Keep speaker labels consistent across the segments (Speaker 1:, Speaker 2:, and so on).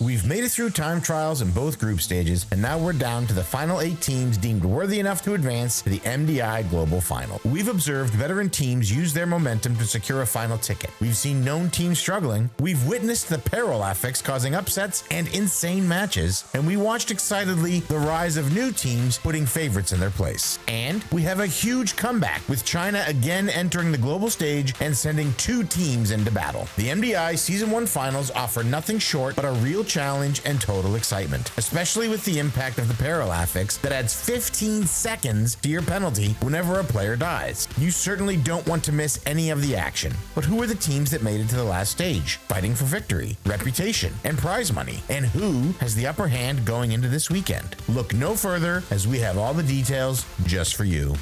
Speaker 1: We've made it through time trials in both group stages, and now we're down to the final 8 teams deemed worthy enough to advance to the MDI Global Final. We've observed veteran teams use their momentum to secure a final ticket. We've seen known teams struggling. We've witnessed the Perplexed causing upsets and insane matches, and we watched excitedly the rise of new teams putting favorites in their place. And we have a huge comeback, with China again entering the global stage and sending 2 teams into battle. The MDI Season 1 finals offer nothing short but a real challenge and total excitement, especially with the impact of the Perplexed that adds 15 seconds to your penalty whenever a player dies. You certainly don't want to miss any of the action. But who are the teams that made it to the last stage, fighting for victory, reputation, and prize money? And who has the upper hand going into this weekend? Look no further, as we have all the details just for you.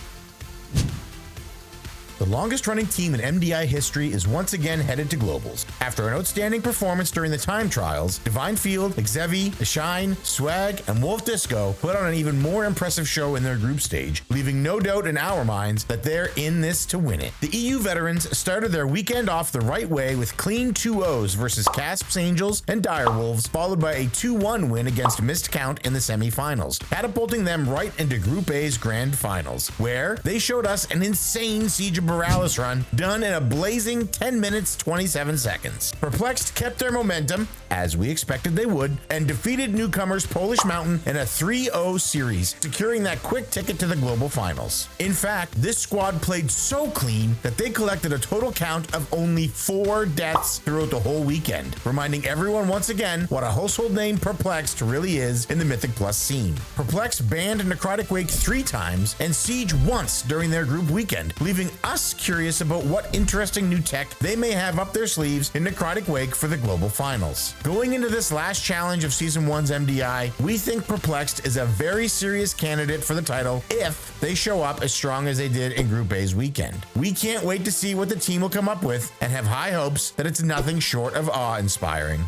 Speaker 1: The longest-running team in MDI history is once again headed to globals. After an outstanding performance during the time trials, Divine Field, F.T.B.Z.M, Shine, Swag, and Wolf Disco put on an even more impressive show in their group stage, leaving no doubt in our minds that they're in this to win it. The EU veterans started their weekend off the right way with clean 2-0s versus Casps Angels and Direwolves, followed by a 2-1 win against Missed Count in the semifinals, catapulting them right into Group A's grand finals, where they showed us an insane Siege of Morales run done in a blazing 10 minutes 27 seconds. Perplexed kept their momentum, as we expected they would, and defeated newcomers Polish Mountain in a 3-0 series, securing that quick ticket to the global finals. In fact, this squad played so clean that they collected a total count of only 4 deaths throughout the whole weekend, reminding everyone once again what a household name Perplexed really is in the Mythic Plus scene. Perplexed banned Necrotic Wake 3 times and Siege once during their group weekend, leaving us curious about what interesting new tech they may have up their sleeves in Necrotic Wake for the global finals. Going into this last challenge of Season 1's MDI, we think Perplexed is a very serious candidate for the title if they show up as strong as they did in Group A's weekend. We can't wait to see what the team will come up with and have high hopes that it's nothing short of awe-inspiring.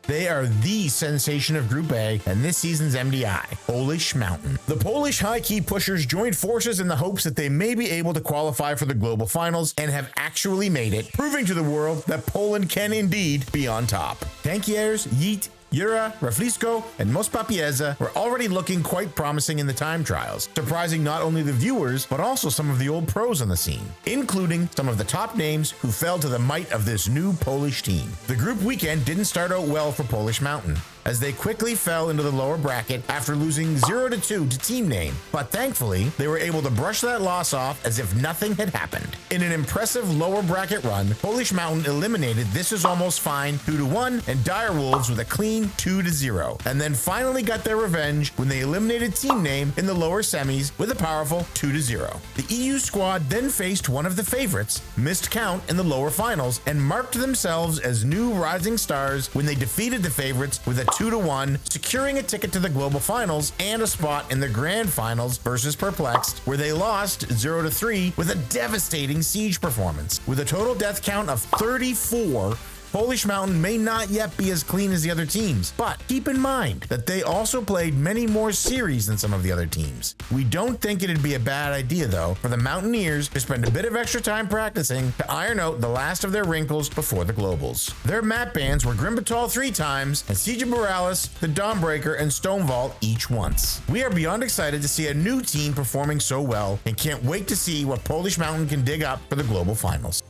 Speaker 1: They are the sensation of Group A and this season's MDI, Polish Mountain. The Polish high-key pushers joined forces in the hopes that they may be able to qualify for the global finals and have actually made it, proving to the world that Poland can indeed be on top. Tankiers, Yeet, Yura, Raflisko, and Most Papieza were already looking quite promising in the time trials, surprising not only the viewers, but also some of the old pros on the scene, including some of the top names who fell to the might of this new Polish team. The group weekend didn't start out well for Polish Mountain, as they quickly fell into the lower bracket after losing 0-2 to Team Name, but thankfully, they were able to brush that loss off as if nothing had happened. In an impressive lower bracket run, Polish Mountain eliminated This Is Almost Fine 2-1 and Direwolves with a clean 2-0, and then finally got their revenge when they eliminated Team Name in the lower semis with a powerful 2-0. The EU squad then faced one of the favorites, Missed Count, in the lower finals, and marked themselves as new rising stars when they defeated the favorites with a 2-1, securing a ticket to the global finals and a spot in the grand finals versus Perplexed, where they lost 0-3 with a devastating Siege performance. With a total death count of 34, Polish Mountain may not yet be as clean as the other teams, but keep in mind that they also played many more series than some of the other teams. We don't think it'd be a bad idea, though, for the Mountaineers to spend a bit of extra time practicing to iron out the last of their wrinkles before the globals. Their map bans were Grimbatal 3 times, and Siege of Morales, the Dawnbreaker, and Stonevault each once. We are beyond excited to see a new team performing so well, and can't wait to see what Polish Mountain can dig up for the global finals.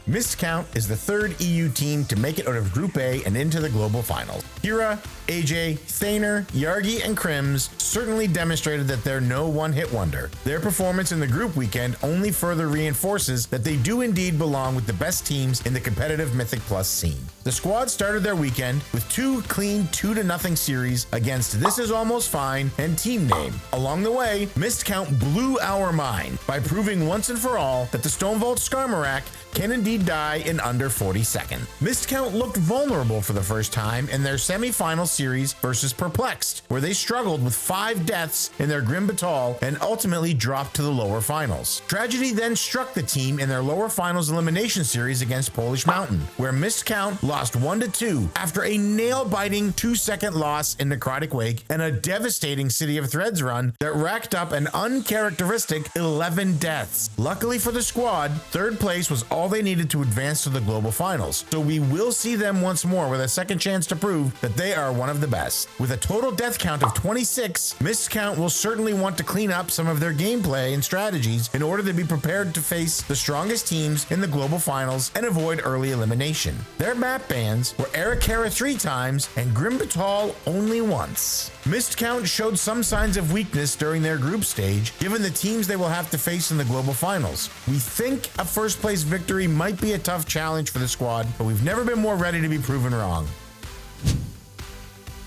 Speaker 1: Missed Count is the 3rd EU team to make it out of Group A and into the global finals. Kira, AJ, Thaner, Yargi, and Krims certainly demonstrated that they're no one-hit wonder. Their performance in the group weekend only further reinforces that they do indeed belong with the best teams in the competitive Mythic Plus scene. The squad started their weekend with 2 clean 2-0 series against This Is Almost Fine and Team Name. Along the way, Missed Count blew our mind by proving once and for all that the Stonevault Skarmorak can indeed die in under 40 seconds. Missed Count looked vulnerable for the first time in their semi-final series versus Perplexed, where they struggled with 5 deaths in their Grim Batal and ultimately dropped to the lower finals. Tragedy then struck the team in their lower finals elimination series against Polish Mountain, where Missed Count lost 1-2 after a nail-biting 2-second loss in Necrotic Wake and a devastating City of Threads run that racked up an uncharacteristic 11 deaths. Luckily for the squad, 3rd place was all they needed needed to advance to the global finals, so we will see them once more with a second chance to prove that they are one of the best. With a total death count of 26, Missed Count will certainly want to clean up some of their gameplay and strategies in order to be prepared to face the strongest teams in the global finals and avoid early elimination. Their map bans were Arakara 3 times and Grimbatal only once. Missed Count showed some signs of weakness during their group stage, given the teams they will have to face in the global finals. We think a first place victory might be a tough challenge for the squad, but we've never been more ready to be proven wrong.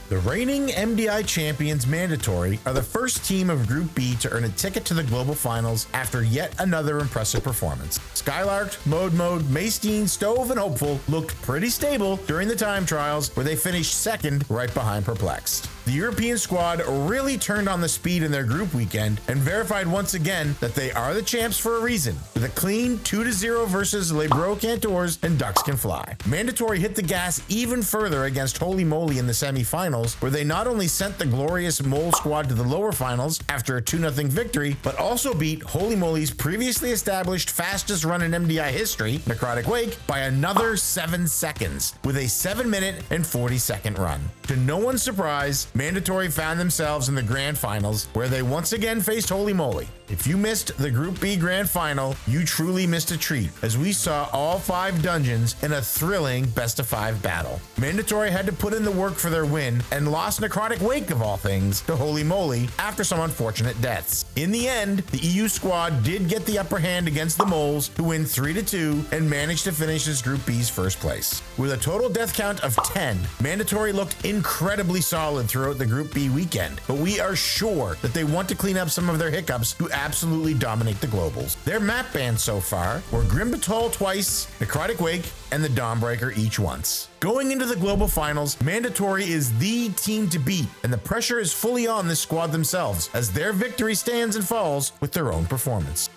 Speaker 1: The reigning MDI champions Mandatory are the first team of Group B to earn a ticket to the global finals after yet another impressive performance. Skylark, Mode, Maystine, Stove, and Hopeful looked pretty stable during the time trials, where they finished second right behind Perplexed. The European squad really turned on the speed in their group weekend and verified once again that they are the champs for a reason, with a clean 2-0 versus Les Bros Cantors and Ducks Can Fly. Mandatory hit the gas even further against Holy Moly in the semifinals, where they not only sent the glorious Mole squad to the lower finals after a 2-0 victory, but also beat Holy Moly's previously established fastest run in MDI history, Necrotic Wake, by another 7 seconds, with a 7-minute and 40-second run. To no one's surprise, Mandatory found themselves in the grand finals, where they once again faced Holy Moly. If you missed the Group B grand final, you truly missed a treat, as we saw all 5 dungeons in a thrilling best-of-5 battle. Mandatory had to put in the work for their win and lost Necrotic Wake, of all things, to Holy Moly after some unfortunate deaths. In the end, the EU squad did get the upper hand against the Moles, who win 3-2 and managed to finish as Group B's first place. With a total death count of 10, Mandatory looked incredibly solid throughout the Group B weekend, but we are sure that they want to clean up some of their hiccups to absolutely dominate the globals. Their map bans so far were Grimbatal twice, Necrotic Wake, and the Dawnbreaker each once. Going into the global finals, Mandatory is the team to beat, and the pressure is fully on this squad themselves, as their victory stands and falls with their own performance.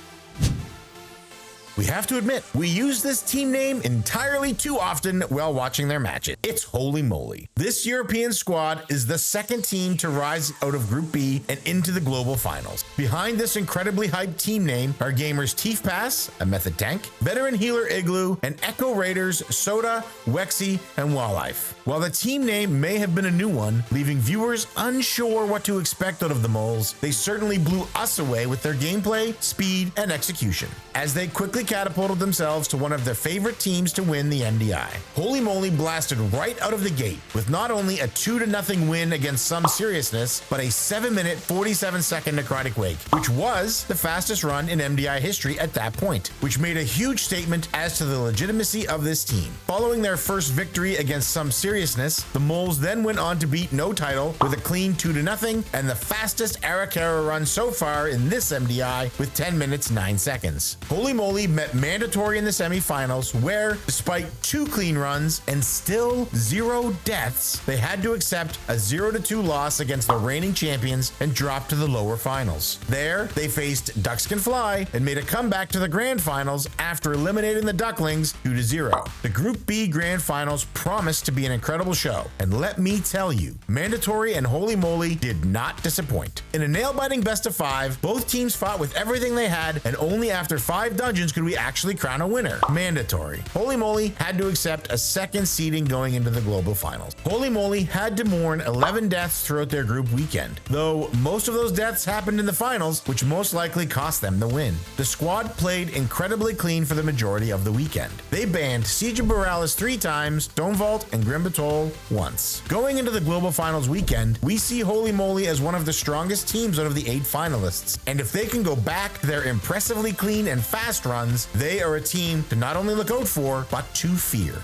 Speaker 1: We have to admit, we use this team name entirely too often while watching their matches. It's Holy Moly. This European squad is the second team to rise out of Group B and into the global finals. Behind this incredibly hyped team name are gamers F.T.B.Z.M, a method tank, veteran healer Igloo, and Echo Raiders Soda, Wexy, and Walllife. While the team name may have been a new one, leaving viewers unsure what to expect out of the Moles, they certainly blew us away with their gameplay, speed, and execution, as they quickly catapulted themselves to one of their favorite teams to win the MDI. Holy Moly blasted right out of the gate with not only a 2-0 win against Some Seriousness, but a 7-minute 47-second Necrotic Wake, which was the fastest run in MDI history at that point, which made a huge statement as to the legitimacy of this team. Following their first victory against Some Seriousness, the Moles then went on to beat No Title with a clean 2-0 and the fastest Arakara run so far in this MDI with 10 minutes 9 seconds. Holy Moly met Mandatory in the semifinals, where, despite 2 clean runs and still 0 deaths, they had to accept a 0-2 loss against the reigning champions and drop to the lower finals. There, they faced Ducks Can Fly and made a comeback to the grand finals after eliminating the Ducklings 2-0. The Group B grand finals promised to be an incredible show, and let me tell you, Mandatory and Holy Moly did not disappoint. In a nail-biting best-of-5, both teams fought with everything they had, and only after 5 dungeons could we actually crown a winner. Mandatory. Holy Moly had to accept a second seeding going into the global finals. Holy Moly had to mourn 11 deaths throughout their group weekend, though most of those deaths happened in the finals, which most likely cost them the win. The squad played incredibly clean for the majority of the weekend. They banned Siege of Borealis 3 times, Stonevault, and Grimbatal once. Going into the global finals weekend, we see Holy Moly as one of the strongest teams out of the 8 finalists, and if they can go back to their impressively clean and fast runs, they are a team to not only look out for, but to fear.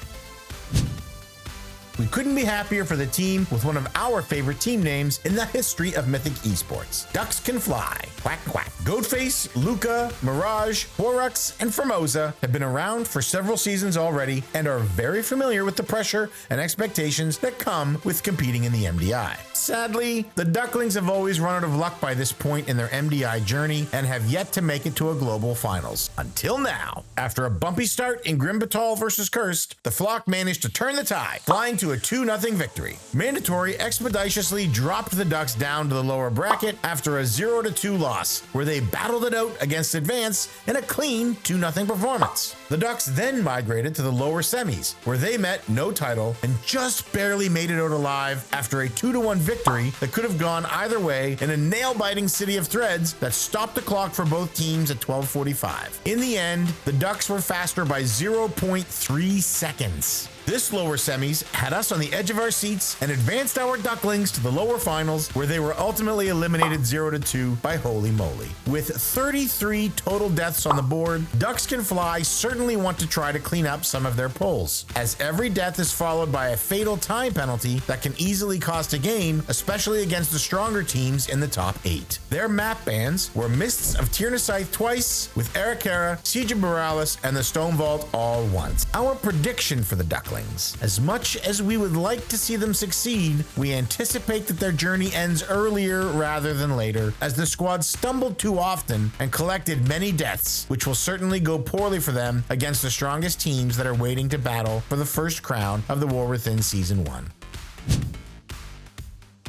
Speaker 1: We couldn't be happier for the team with one of our favorite team names in the history of Mythic Esports. Ducks Can Fly. Quack, quack. Goatface, Luca, Mirage, Horux, and Formosa have been around for several seasons already and are very familiar with the pressure and expectations that come with competing in the MDI. Sadly, the Ducklings have always run out of luck by this point in their MDI journey and have yet to make it to a global finals. Until now. After a bumpy start in Grimbatal versus Cursed, the flock managed to turn the tide, flying to a 2-0 victory. Mandatory expeditiously dropped the Ducks down to the lower bracket after a 0-2 loss, where they battled it out against Advance in a clean 2-0 performance. The Ducks then migrated to the lower semis, where they met no title and just barely made it out alive after a 2-1 victory that could have gone either way in a nail-biting city of threads that stopped the clock for both teams at 12:45. In the end, the Ducks were faster by 0.3 seconds. This lower semis had us on the edge of our seats and advanced our Ducklings to the lower finals, where they were ultimately eliminated 0-2 by Holy Moly. With 33 total deaths on the board, Ducks Can Fly certainly want to try to clean up some of their pulls, as every death is followed by a fatal time penalty that can easily cost a game, especially against the stronger teams in the top 8. Their map bans were Mists of Tiernacythe twice, with Arikara, Siege of Borealis, and the Stone Vault all once. Our prediction for the Ducklings: as much as we would like to see them succeed, we anticipate that their journey ends earlier rather than later, as the squad stumbled too often and collected many deaths, which will certainly go poorly for them against the strongest teams that are waiting to battle for the first crown of the War Within Season 1.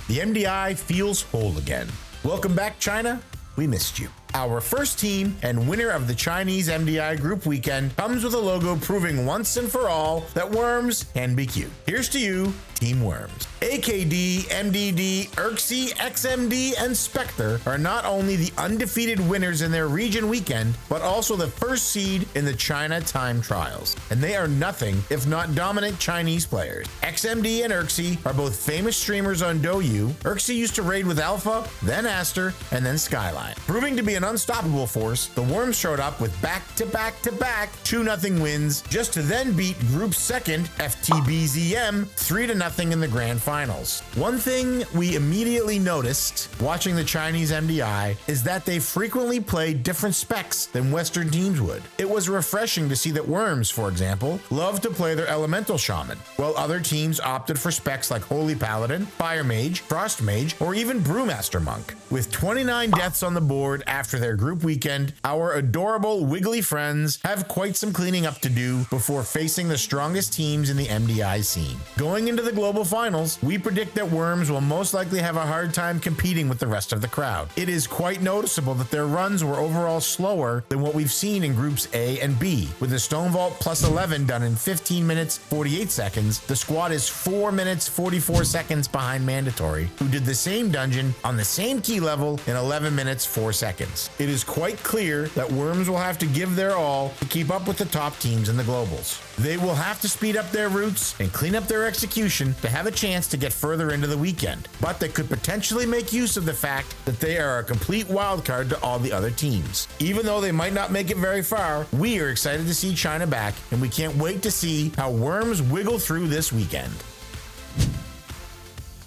Speaker 1: The MDI feels whole again. Welcome back, China. We missed you. Our first team and winner of the Chinese MDI Group Weekend comes with a logo proving once and for all that Worms can be cute. Here's to you, Team Worms. AKD, MDD, Urxi, XMD, and Spectre are not only the undefeated winners in their region weekend, but also the first seed in the China Time Trials. And they are nothing if not dominant Chinese players. XMD and Urxi are both famous streamers on Douyu. Urxi used to raid with Alpha, then Aster, and then Skyline. Proving to be an unstoppable force, the Worms showed up with back-to-back-to-back 2-0 wins, just to then beat Group second F.T.B.Z.M 3-0 in the grand finals. One thing we immediately noticed watching the Chinese MDI is that they frequently play different specs than Western teams would. It was refreshing to see that Worms, for example, love to play their Elemental Shaman, while other teams opted for specs like Holy Paladin, Fire Mage, Frost Mage, or even Brewmaster Monk. With 29 deaths on the board after their group weekend, our adorable wiggly friends have quite some cleaning up to do before facing the strongest teams in the MDI scene. Going into the global finals, we predict that Worms will most likely have a hard time competing with the rest of the crowd. It is quite noticeable that their runs were overall slower than what we've seen in groups A and B. With the Stone Vault plus 11 done in 15 minutes 48 seconds, the squad is 4 minutes 44 seconds behind Mandatory, who did the same dungeon on the same key level in 11 minutes 4 seconds. It is quite clear that Worms will have to give their all to keep up with the top teams in the globals. They will have to speed up their routes and clean up their execution to have a chance to get further into the weekend, but they could potentially make use of the fact that they are a complete wildcard to all the other teams. Even though they might not make it very far, we are excited to see China back, and we can't wait to see how Worms wiggle through this weekend.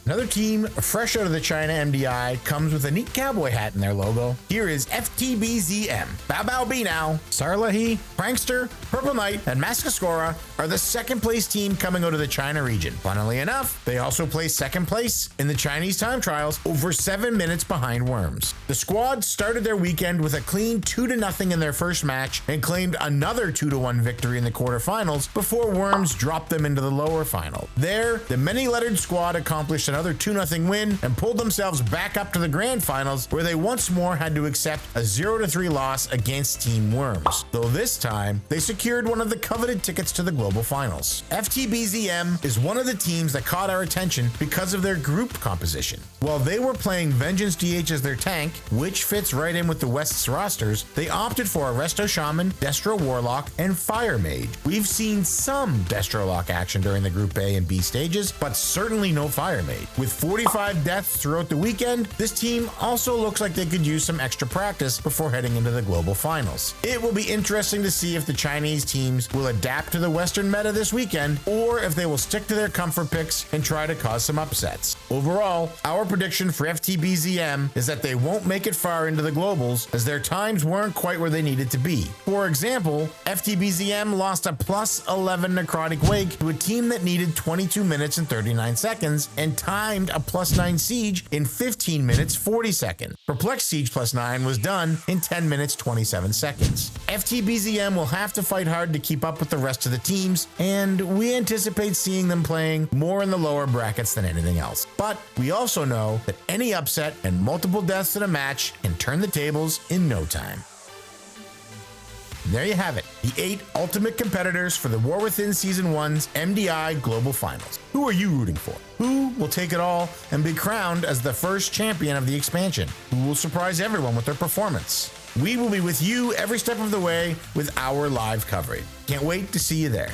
Speaker 1: Another team fresh out of the China MDI comes with a neat cowboy hat in their logo. Here is F.T.B.Z.M. Bow Bow Be Now, Sarlahi, Prankster, Purple Knight, and Maskascora are the second place team coming out of the China region. Funnily enough, they also placed second place in the Chinese time trials, over 7 minutes behind Worms. The squad started their weekend with a clean 2-0 in their first match and claimed another 2-1 victory in the quarterfinals before Worms dropped them into the lower final. There, the many-lettered squad accomplished another 2-0 win and pulled themselves back up to the grand finals, where they once more had to accept a 0-3 loss against Team Worms, though this time they secured one of the coveted tickets to the global finals. F.T.B.Z.M is one of the teams that caught our attention because of their group composition. While they were playing Vengeance DH as their tank, which fits right in with the West's rosters, they opted for a Resto Shaman, Destro Warlock, and Fire Mage. We've seen some Destro Lock action during the Group A and B stages, but certainly no Fire Mage. With 45 deaths throughout the weekend, this team also looks like they could use some extra practice before heading into the global finals. It will be interesting to see if the Chinese teams will adapt to the Western meta this weekend, or if they will stick to their comfort picks and try to cause some upsets. Overall, our prediction for F.T.B.Z.M is that they won't make it far into the globals, as their times weren't quite where they needed to be. For example, F.T.B.Z.M lost a plus 11 Necrotic Wake to a team that needed 22 minutes and 39 seconds and timed a plus 9 Siege in 15 minutes 40 seconds. Perplexed Siege plus 9 was done in 10 minutes 27 seconds. F.T.B.Z.M will have to fight hard to keep up with the rest of the teams, and we anticipate seeing them playing more in the lower brackets than anything else. But we also know that any upset and multiple deaths in a match can turn the tables in no time. there you have it, the 8 ultimate competitors for the War Within Season 1's MDI Global Finals. Who are you rooting for? Who will take it all and be crowned as the first champion of the expansion? Who will surprise everyone with their performance? We will be with you every step of the way with our live coverage. Can't wait to see you there.